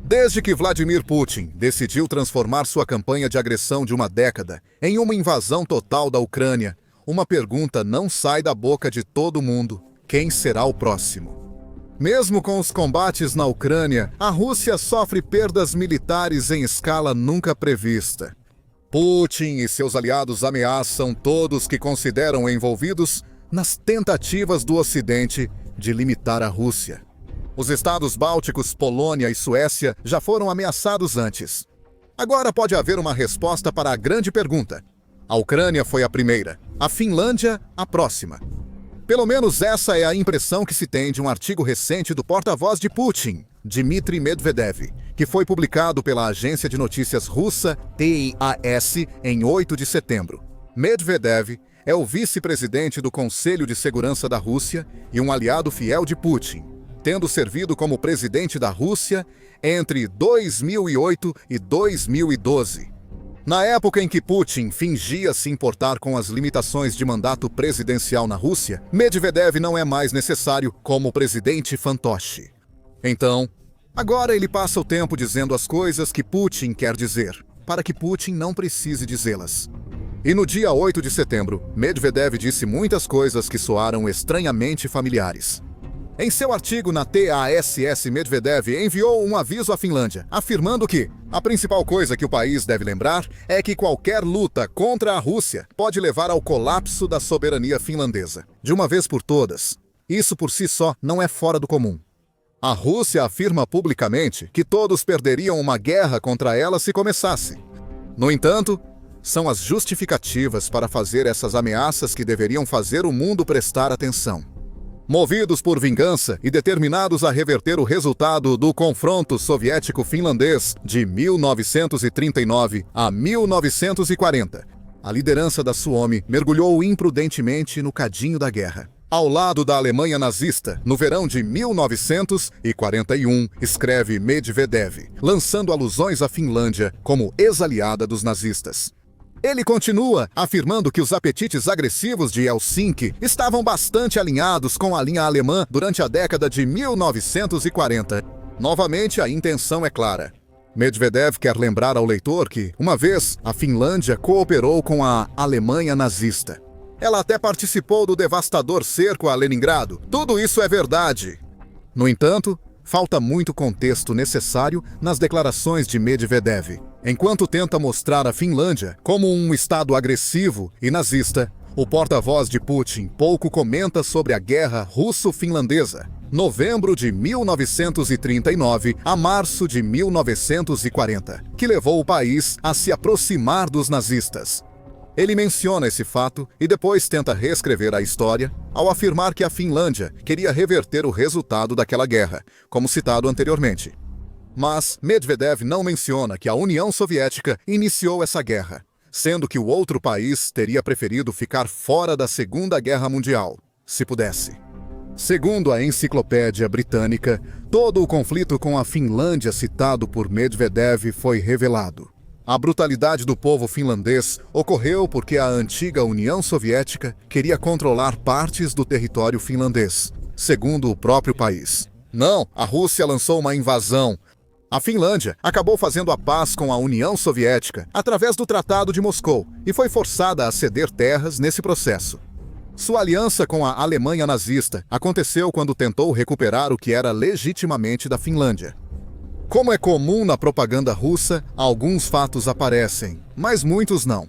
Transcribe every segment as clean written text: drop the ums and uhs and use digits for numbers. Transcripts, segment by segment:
Desde que Vladimir Putin decidiu transformar sua campanha de agressão de uma década em uma invasão total da Ucrânia, uma pergunta não sai da boca de todo mundo: quem será o próximo? Mesmo com os combates na Ucrânia, a Rússia sofre perdas militares em escala nunca prevista. Putin e seus aliados ameaçam todos que consideram envolvidos nas tentativas do Ocidente de limitar a Rússia. Os estados bálticos, Polônia e Suécia já foram ameaçados antes. Agora pode haver uma resposta para a grande pergunta. A Ucrânia foi a primeira, a Finlândia a próxima. Pelo menos essa é a impressão que se tem de um artigo recente do porta-voz de Putin, Dmitry Medvedev, que foi publicado pela agência de notícias russa TASS em 8 de setembro. Medvedev é o vice-presidente do Conselho de Segurança da Rússia e um aliado fiel de Putin, tendo servido como presidente da Rússia entre 2008 e 2012. Na época em que Putin fingia se importar com as limitações de mandato presidencial na Rússia, Medvedev não é mais necessário como presidente fantoche. Então, agora ele passa o tempo dizendo as coisas que Putin quer dizer, para que Putin não precise dizê-las. E no dia 8 de setembro, Medvedev disse muitas coisas que soaram estranhamente familiares. Em seu artigo na TASS, Medvedev enviou um aviso à Finlândia, afirmando que a principal coisa que o país deve lembrar é que qualquer luta contra a Rússia pode levar ao colapso da soberania finlandesa. De uma vez por todas, isso por si só não é fora do comum. A Rússia afirma publicamente que todos perderiam uma guerra contra ela se começasse. No entanto, são as justificativas para fazer essas ameaças que deveriam fazer o mundo prestar atenção. Movidos por vingança e determinados a reverter o resultado do confronto soviético-finlandês de 1939 a 1940, a liderança da Suomi mergulhou imprudentemente no cadinho da guerra. Ao lado da Alemanha nazista, no verão de 1941, escreve Medvedev, lançando alusões à Finlândia como ex-aliada dos nazistas. Ele continua afirmando que os apetites agressivos de Helsinki estavam bastante alinhados com a linha alemã durante a década de 1940. Novamente, a intenção é clara. Medvedev quer lembrar ao leitor que, uma vez, a Finlândia cooperou com a Alemanha nazista. Ela até participou do devastador cerco a Leningrado. Tudo isso é verdade. No entanto, falta muito contexto necessário nas declarações de Medvedev. Enquanto tenta mostrar a Finlândia como um estado agressivo e nazista, o porta-voz de Putin pouco comenta sobre a guerra russo-finlandesa, novembro de 1939 a março de 1940, que levou o país a se aproximar dos nazistas. Ele menciona esse fato e depois tenta reescrever a história ao afirmar que a Finlândia queria reverter o resultado daquela guerra, como citado anteriormente. Mas Medvedev não menciona que a União Soviética iniciou essa guerra, sendo que o outro país teria preferido ficar fora da Segunda Guerra Mundial, se pudesse. Segundo a Enciclopédia Britânica, todo o conflito com a Finlândia citado por Medvedev foi revelado. A brutalidade do povo finlandês ocorreu porque a antiga União Soviética queria controlar partes do território finlandês, segundo o próprio país. Não, a Rússia lançou uma invasão. A Finlândia acabou fazendo a paz com a União Soviética através do Tratado de Moscou e foi forçada a ceder terras nesse processo. Sua aliança com a Alemanha nazista aconteceu quando tentou recuperar o que era legitimamente da Finlândia. Como é comum na propaganda russa, alguns fatos aparecem, mas muitos não.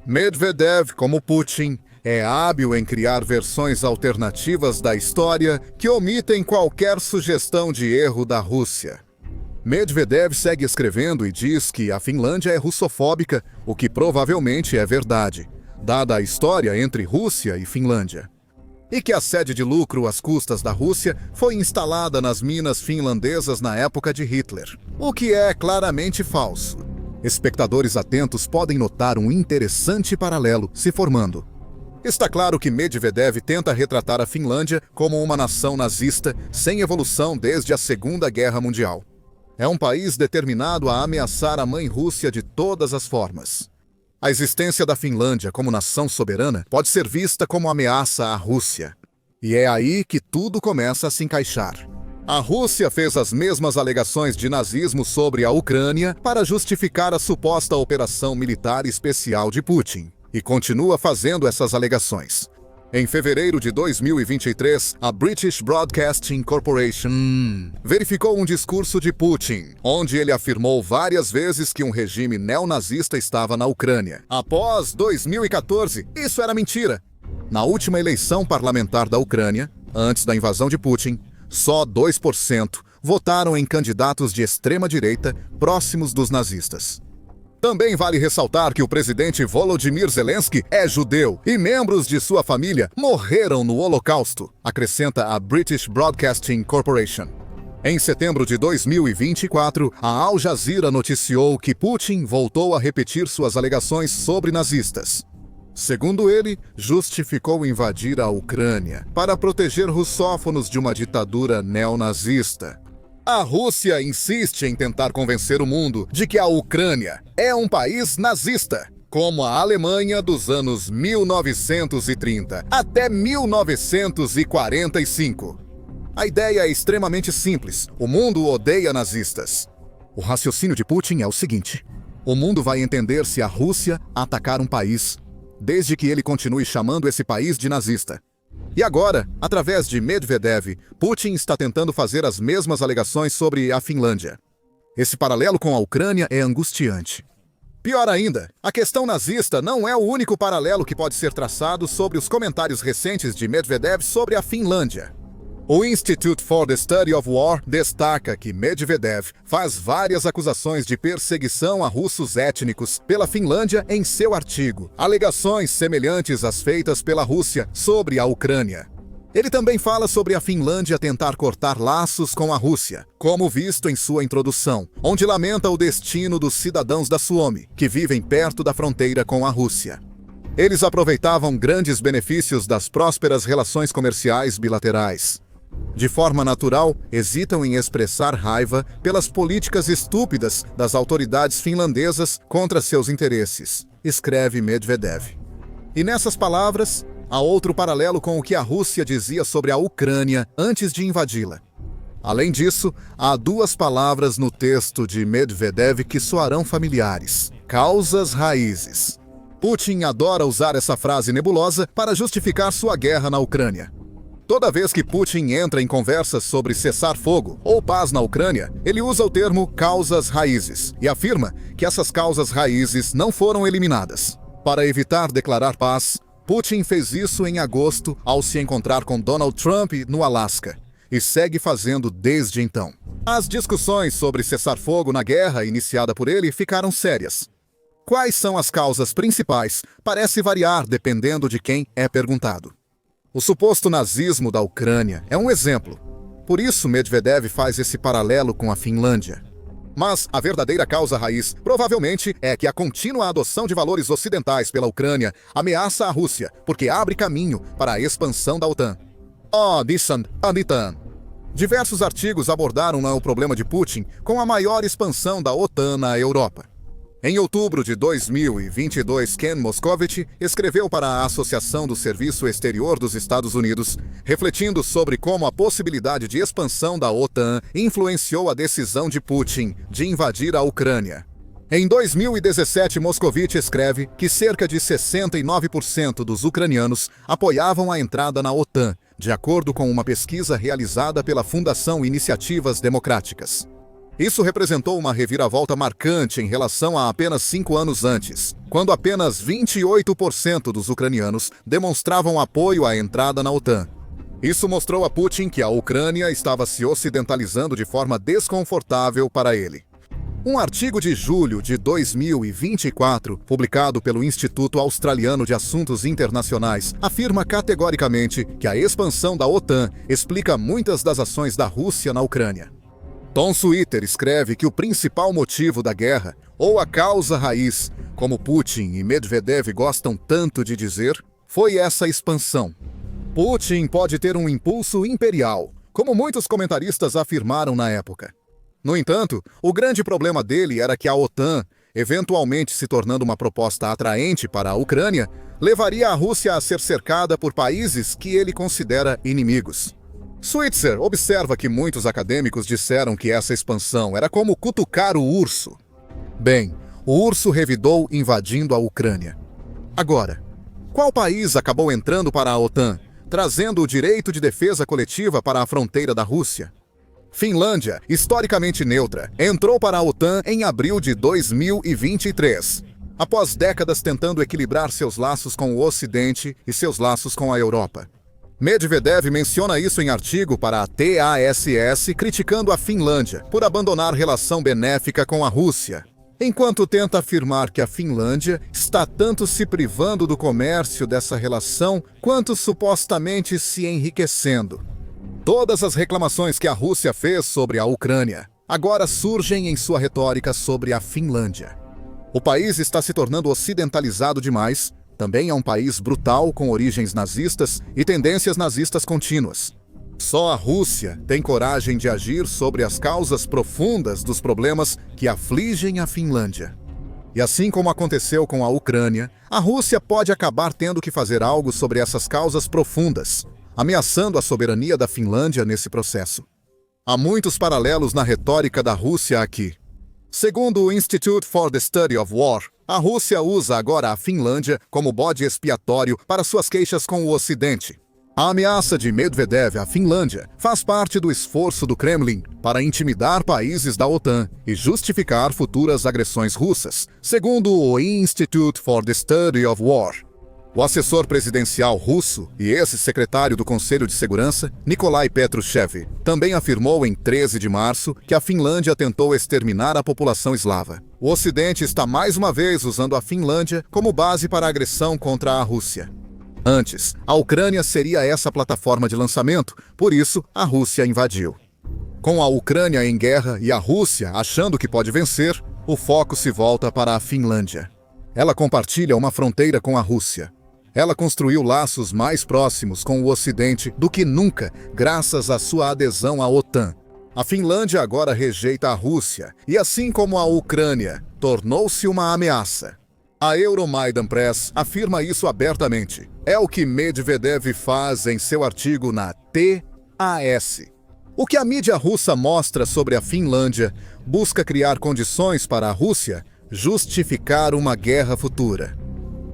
Medvedev, como Putin, é hábil em criar versões alternativas da história que omitem qualquer sugestão de erro da Rússia. Medvedev segue escrevendo e diz que a Finlândia é russofóbica, o que provavelmente é verdade, dada a história entre Rússia e Finlândia. E que a sede de lucro às custas da Rússia foi instalada nas minas finlandesas na época de Hitler, o que é claramente falso. Espectadores atentos podem notar um interessante paralelo se formando. Está claro que Medvedev tenta retratar a Finlândia como uma nação nazista sem evolução desde a Segunda Guerra Mundial. É um país determinado a ameaçar a mãe Rússia de todas as formas. A existência da Finlândia como nação soberana pode ser vista como ameaça à Rússia. E é aí que tudo começa a se encaixar. A Rússia fez as mesmas alegações de nazismo sobre a Ucrânia para justificar a suposta operação militar especial de Putin, e continua fazendo essas alegações. Em fevereiro de 2023, a British Broadcasting Corporation verificou um discurso de Putin, onde ele afirmou várias vezes que um regime neonazista estava na Ucrânia. Após 2014, isso era mentira. Na última eleição parlamentar da Ucrânia, antes da invasão de Putin, só 2% votaram em candidatos de extrema-direita próximos dos nazistas. Também vale ressaltar que o presidente Volodymyr Zelensky é judeu e membros de sua família morreram no Holocausto, acrescenta a British Broadcasting Corporation. Em setembro de 2024, a Al Jazeera noticiou que Putin voltou a repetir suas alegações sobre nazistas. Segundo ele, justificou invadir a Ucrânia para proteger russófonos de uma ditadura neonazista. A Rússia insiste em tentar convencer o mundo de que a Ucrânia é um país nazista, como a Alemanha dos anos 1930 até 1945. A ideia é extremamente simples: o mundo odeia nazistas. O raciocínio de Putin é o seguinte: o mundo vai entender se a Rússia atacar um país, desde que ele continue chamando esse país de nazista. E agora, através de Medvedev, Putin está tentando fazer as mesmas alegações sobre a Finlândia. Esse paralelo com a Ucrânia é angustiante. Pior ainda, a questão nazista não é o único paralelo que pode ser traçado sobre os comentários recentes de Medvedev sobre a Finlândia. O Institute for the Study of War destaca que Medvedev faz várias acusações de perseguição a russos étnicos pela Finlândia em seu artigo, alegações semelhantes às feitas pela Rússia sobre a Ucrânia. Ele também fala sobre a Finlândia tentar cortar laços com a Rússia, como visto em sua introdução, onde lamenta o destino dos cidadãos da Suomi, que vivem perto da fronteira com a Rússia. Eles aproveitavam grandes benefícios das prósperas relações comerciais bilaterais. De forma natural, hesitam em expressar raiva pelas políticas estúpidas das autoridades finlandesas contra seus interesses, escreve Medvedev. E nessas palavras, há outro paralelo com o que a Rússia dizia sobre a Ucrânia antes de invadi-la. Além disso, há duas palavras no texto de Medvedev que soarão familiares: causas raízes. Putin adora usar essa frase nebulosa para justificar sua guerra na Ucrânia. Toda vez que Putin entra em conversas sobre cessar fogo ou paz na Ucrânia, ele usa o termo causas raízes e afirma que essas causas raízes não foram eliminadas. Para evitar declarar paz, Putin fez isso em agosto ao se encontrar com Donald Trump no Alasca, e segue fazendo desde então. As discussões sobre cessar fogo na guerra iniciada por ele ficaram sérias. Quais são as causas principais? Parece variar dependendo de quem é perguntado. O suposto nazismo da Ucrânia é um exemplo. Por isso, Medvedev faz esse paralelo com a Finlândia. Mas a verdadeira causa raiz provavelmente é que a contínua adoção de valores ocidentais pela Ucrânia ameaça a Rússia, porque abre caminho para a expansão da OTAN. Diversos artigos abordaram o problema de Putin com a maior expansão da OTAN na Europa. Em outubro de 2022, Ken Moskovitch escreveu para a Associação do Serviço Exterior dos Estados Unidos, refletindo sobre como a possibilidade de expansão da OTAN influenciou a decisão de Putin de invadir a Ucrânia. Em 2017, Moskovitch escreve que cerca de 69% dos ucranianos apoiavam a entrada na OTAN, de acordo com uma pesquisa realizada pela Fundação Iniciativas Democráticas. Isso representou uma reviravolta marcante em relação a apenas 5 anos antes, quando apenas 28% dos ucranianos demonstravam apoio à entrada na OTAN. Isso mostrou a Putin que a Ucrânia estava se ocidentalizando de forma desconfortável para ele. Um artigo de julho de 2024, publicado pelo Instituto Australiano de Assuntos Internacionais, afirma categoricamente que a expansão da OTAN explica muitas das ações da Rússia na Ucrânia. Tom Switter escreve que o principal motivo da guerra, ou a causa raiz, como Putin e Medvedev gostam tanto de dizer, foi essa expansão. Putin pode ter um impulso imperial, como muitos comentaristas afirmaram na época. No entanto, o grande problema dele era que a OTAN, eventualmente se tornando uma proposta atraente para a Ucrânia, levaria a Rússia a ser cercada por países que ele considera inimigos. Switzer observa que muitos acadêmicos disseram que essa expansão era como cutucar o urso. Bem, o urso revidou invadindo a Ucrânia. Agora, qual país acabou entrando para a OTAN, trazendo o direito de defesa coletiva para a fronteira da Rússia? Finlândia, historicamente neutra, entrou para a OTAN em abril de 2023, após décadas tentando equilibrar seus laços com o Ocidente e seus laços com a Europa. Medvedev menciona isso em artigo para a TASS, criticando a Finlândia por abandonar relação benéfica com a Rússia, enquanto tenta afirmar que a Finlândia está tanto se privando do comércio dessa relação quanto supostamente se enriquecendo. Todas as reclamações que a Rússia fez sobre a Ucrânia agora surgem em sua retórica sobre a Finlândia. O país está se tornando ocidentalizado demais. Também é um país brutal com origens nazistas e tendências nazistas contínuas. Só a Rússia tem coragem de agir sobre as causas profundas dos problemas que afligem a Finlândia. E assim como aconteceu com a Ucrânia, a Rússia pode acabar tendo que fazer algo sobre essas causas profundas, ameaçando a soberania da Finlândia nesse processo. Há muitos paralelos na retórica da Rússia aqui. Segundo o Institute for the Study of War, a Rússia usa agora a Finlândia como bode expiatório para suas queixas com o Ocidente. A ameaça de Medvedev à Finlândia faz parte do esforço do Kremlin para intimidar países da OTAN e justificar futuras agressões russas, segundo o Institute for the Study of War. O assessor presidencial russo e ex-secretário do Conselho de Segurança, Nikolai Patrushev, também afirmou em 13 de março que a Finlândia tentou exterminar a população eslava. O Ocidente está mais uma vez usando a Finlândia como base para a agressão contra a Rússia. Antes, a Ucrânia seria essa plataforma de lançamento, por isso a Rússia invadiu. Com a Ucrânia em guerra e a Rússia achando que pode vencer, o foco se volta para a Finlândia. Ela compartilha uma fronteira com a Rússia. Ela construiu laços mais próximos com o Ocidente do que nunca, graças à sua adesão à OTAN. A Finlândia agora rejeita a Rússia e, assim como a Ucrânia, tornou-se uma ameaça. A Euromaidan Press afirma isso abertamente. É o que Medvedev faz em seu artigo na TAS. O que a mídia russa mostra sobre a Finlândia busca criar condições para a Rússia justificar uma guerra futura.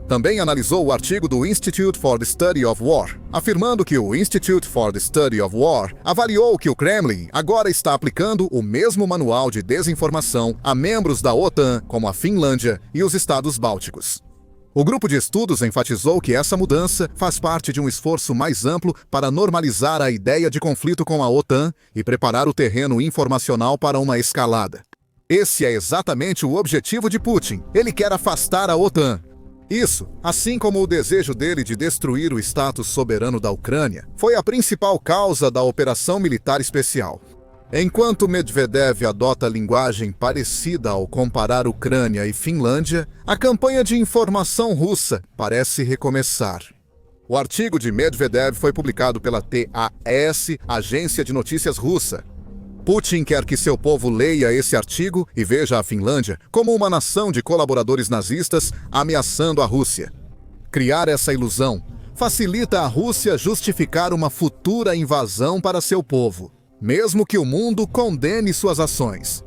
Também analisou o artigo do Institute for the Study of War, afirmando que o Institute for the Study of War avaliou que o Kremlin agora está aplicando o mesmo manual de desinformação a membros da OTAN, como a Finlândia e os Estados Bálticos. O grupo de estudos enfatizou que essa mudança faz parte de um esforço mais amplo para normalizar a ideia de conflito com a OTAN e preparar o terreno informacional para uma escalada. Esse é exatamente o objetivo de Putin. Ele quer afastar a OTAN. Isso, assim como o desejo dele de destruir o status soberano da Ucrânia, foi a principal causa da operação militar especial. Enquanto Medvedev adota linguagem parecida ao comparar Ucrânia e Finlândia, a campanha de informação russa parece recomeçar. O artigo de Medvedev foi publicado pela TAS, agência de notícias russa. Putin quer que seu povo leia esse artigo e veja a Finlândia como uma nação de colaboradores nazistas ameaçando a Rússia. Criar essa ilusão facilita a Rússia justificar uma futura invasão para seu povo, mesmo que o mundo condene suas ações.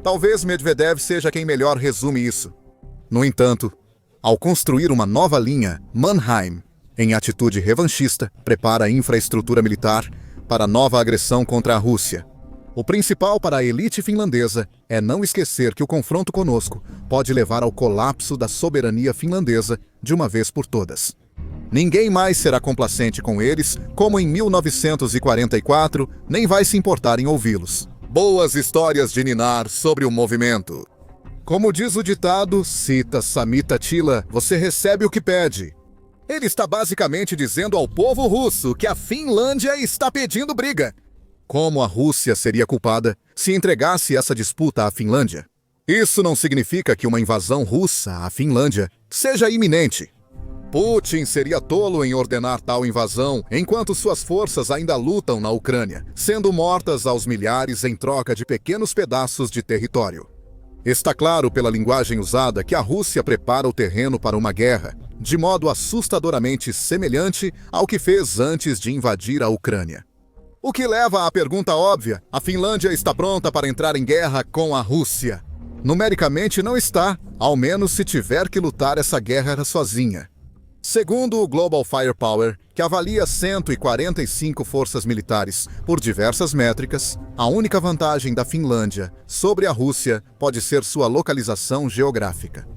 Talvez Medvedev seja quem melhor resume isso. No entanto, ao construir uma nova linha, Mannheim, em atitude revanchista, prepara a infraestrutura militar para nova agressão contra a Rússia. O principal para a elite finlandesa é não esquecer que o confronto conosco pode levar ao colapso da soberania finlandesa de uma vez por todas. Ninguém mais será complacente com eles, como em 1944, nem vai se importar em ouvi-los. Boas histórias de ninar sobre o movimento. Como diz o ditado, cita Sami Taitila, você recebe o que pede. Ele está basicamente dizendo ao povo russo que a Finlândia está pedindo briga. Como a Rússia seria culpada se entregasse essa disputa à Finlândia? Isso não significa que uma invasão russa à Finlândia seja iminente. Putin seria tolo em ordenar tal invasão enquanto suas forças ainda lutam na Ucrânia, sendo mortas aos milhares em troca de pequenos pedaços de território. Está claro pela linguagem usada que a Rússia prepara o terreno para uma guerra, de modo assustadoramente semelhante ao que fez antes de invadir a Ucrânia. O que leva à pergunta óbvia: a Finlândia está pronta para entrar em guerra com a Rússia? Numericamente não está, ao menos se tiver que lutar essa guerra sozinha. Segundo o Global Firepower, que avalia 145 forças militares por diversas métricas, a única vantagem da Finlândia sobre a Rússia pode ser sua localização geográfica.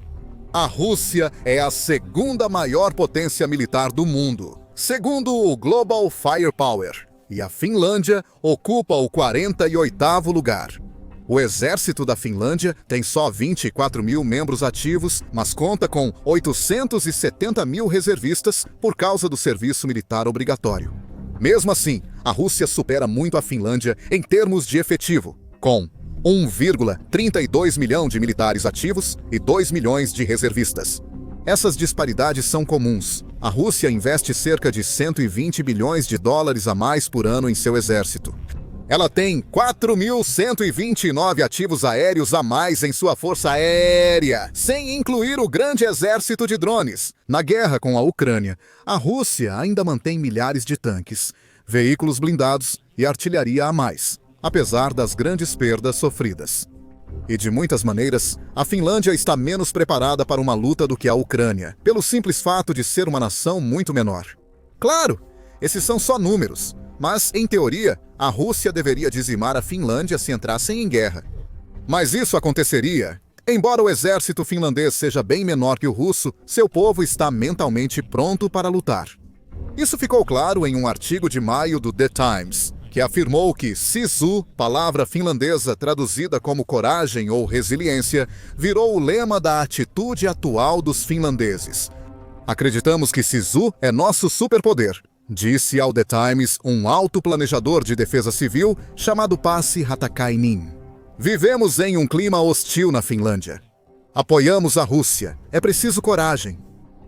A Rússia é a segunda maior potência militar do mundo, segundo o Global Firepower, e a Finlândia ocupa o 48º lugar. O exército da Finlândia tem só 24 mil membros ativos, mas conta com 870 mil reservistas por causa do serviço militar obrigatório. Mesmo assim, a Rússia supera muito a Finlândia em termos de efetivo, com 1,32 milhão de militares ativos e 2 milhões de reservistas. Essas disparidades são comuns. A Rússia investe cerca de 120 bilhões de dólares a mais por ano em seu exército. Ela tem 4.129 ativos aéreos a mais em sua força aérea, sem incluir o grande exército de drones. Na guerra com a Ucrânia, a Rússia ainda mantém milhares de tanques, veículos blindados e artilharia a mais, apesar das grandes perdas sofridas. E de muitas maneiras, a Finlândia está menos preparada para uma luta do que a Ucrânia, pelo simples fato de ser uma nação muito menor. Claro, esses são só números. Mas, em teoria, a Rússia deveria dizimar a Finlândia se entrassem em guerra. Mas isso aconteceria. Embora o exército finlandês seja bem menor que o russo, seu povo está mentalmente pronto para lutar. Isso ficou claro em um artigo de maio do The Times, que afirmou que Sisu, palavra finlandesa traduzida como coragem ou resiliência, virou o lema da atitude atual dos finlandeses. Acreditamos que Sisu é nosso superpoder, disse ao The Times um alto planejador de defesa civil chamado Pasi Hatakainen. Vivemos em um clima hostil na Finlândia. Apoiamos a Rússia. É preciso coragem.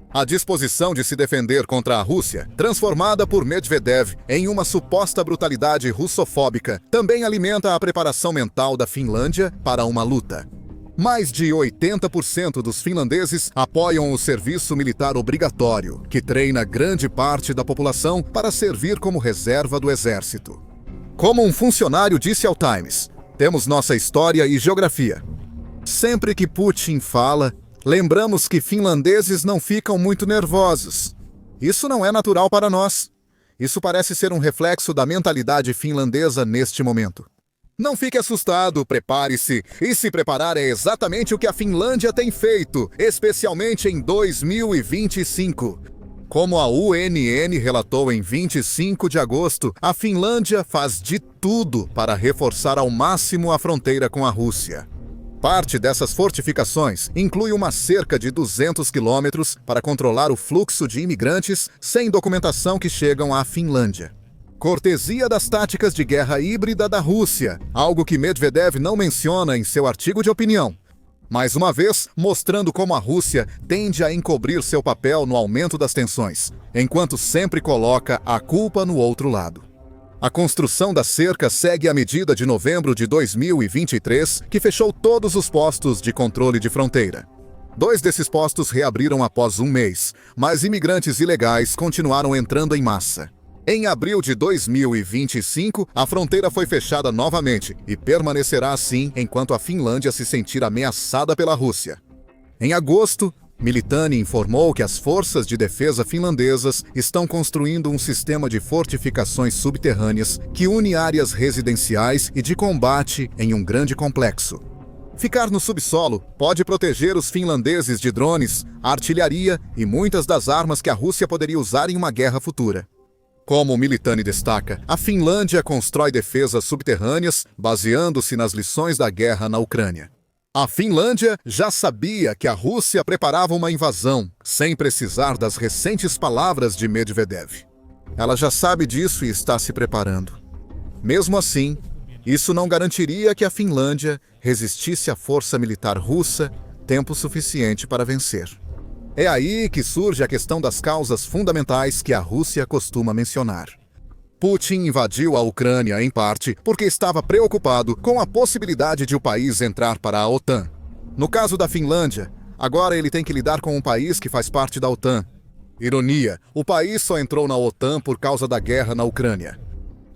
A disposição de se defender contra a Rússia, transformada por Medvedev em uma suposta brutalidade russofóbica, também alimenta a preparação mental da Finlândia para uma luta. Mais de 80% dos finlandeses apoiam o serviço militar obrigatório, que treina grande parte da população para servir como reserva do exército. Como um funcionário disse ao Times, temos nossa história e geografia. Sempre que Putin fala, lembramos que finlandeses não ficam muito nervosos. Isso não é natural para nós. Isso parece ser um reflexo da mentalidade finlandesa neste momento. Não fique assustado, prepare-se. E se preparar é exatamente o que a Finlândia tem feito, especialmente em 2025. Como a UNN relatou em 25 de agosto, a Finlândia faz de tudo para reforçar ao máximo a fronteira com a Rússia. Parte dessas fortificações inclui uma cerca de 200 quilômetros para controlar o fluxo de imigrantes sem documentação que chegam à Finlândia. Cortesia das táticas de guerra híbrida da Rússia, algo que Medvedev não menciona em seu artigo de opinião. Mais uma vez, mostrando como a Rússia tende a encobrir seu papel no aumento das tensões, enquanto sempre coloca a culpa no outro lado. A construção da cerca segue a medida de novembro de 2023, que fechou todos os postos de controle de fronteira. 2 desses postos reabriram após um mês, mas imigrantes ilegais continuaram entrando em massa. Em abril de 2025, a fronteira foi fechada novamente e permanecerá assim enquanto a Finlândia se sentir ameaçada pela Rússia. Em agosto, Militani informou que as forças de defesa finlandesas estão construindo um sistema de fortificações subterrâneas que une áreas residenciais e de combate em um grande complexo. Ficar no subsolo pode proteger os finlandeses de drones, artilharia e muitas das armas que a Rússia poderia usar em uma guerra futura. Como o Militani destaca, a Finlândia constrói defesas subterrâneas baseando-se nas lições da guerra na Ucrânia. A Finlândia já sabia que a Rússia preparava uma invasão, sem precisar das recentes palavras de Medvedev. Ela já sabe disso e está se preparando. Mesmo assim, isso não garantiria que a Finlândia resistisse à força militar russa tempo suficiente para vencer. É aí que surge a questão das causas fundamentais que a Rússia costuma mencionar. Putin invadiu a Ucrânia, em parte, porque estava preocupado com a possibilidade de o país entrar para a OTAN. No caso da Finlândia, agora ele tem que lidar com um país que faz parte da OTAN. Ironia, o país só entrou na OTAN por causa da guerra na Ucrânia.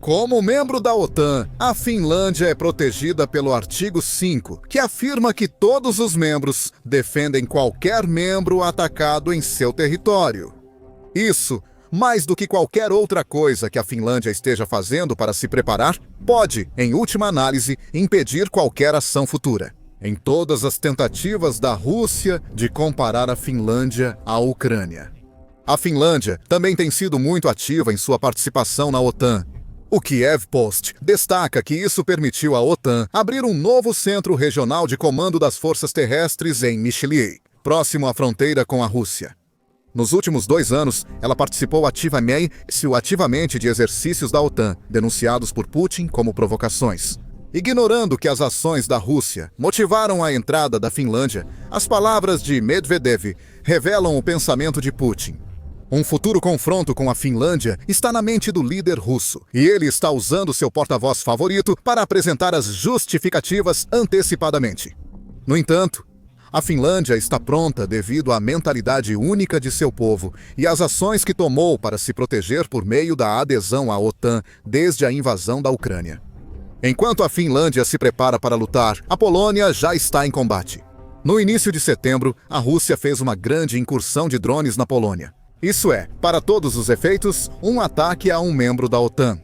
Como membro da OTAN, a Finlândia é protegida pelo artigo 5, que afirma que todos os membros defendem qualquer membro atacado em seu território. Isso, mais do que qualquer outra coisa que a Finlândia esteja fazendo para se preparar, pode, em última análise, impedir qualquer ação futura. Em todas as tentativas da Rússia de comparar a Finlândia à Ucrânia. A Finlândia também tem sido muito ativa em sua participação na OTAN. O Kiev Post destaca que isso permitiu à OTAN abrir um novo centro regional de comando das forças terrestres em Myshliai, próximo à fronteira com a Rússia. Nos últimos 2 anos, ela participou ativamente de exercícios da OTAN, denunciados por Putin como provocações. Ignorando que as ações da Rússia motivaram a entrada da Finlândia, as palavras de Medvedev revelam o pensamento de Putin. Um futuro confronto com a Finlândia está na mente do líder russo, e ele está usando seu porta-voz favorito para apresentar as justificativas antecipadamente. No entanto, a Finlândia está pronta devido à mentalidade única de seu povo e às ações que tomou para se proteger por meio da adesão à OTAN desde a invasão da Ucrânia. Enquanto a Finlândia se prepara para lutar, a Polônia já está em combate. No início de setembro, a Rússia fez uma grande incursão de drones na Polônia. Isso é, para todos os efeitos, um ataque a um membro da OTAN.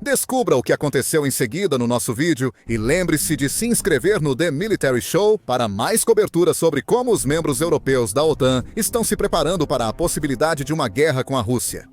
Descubra o que aconteceu em seguida no nosso vídeo e lembre-se de se inscrever no The Military Show para mais cobertura sobre como os membros europeus da OTAN estão se preparando para a possibilidade de uma guerra com a Rússia.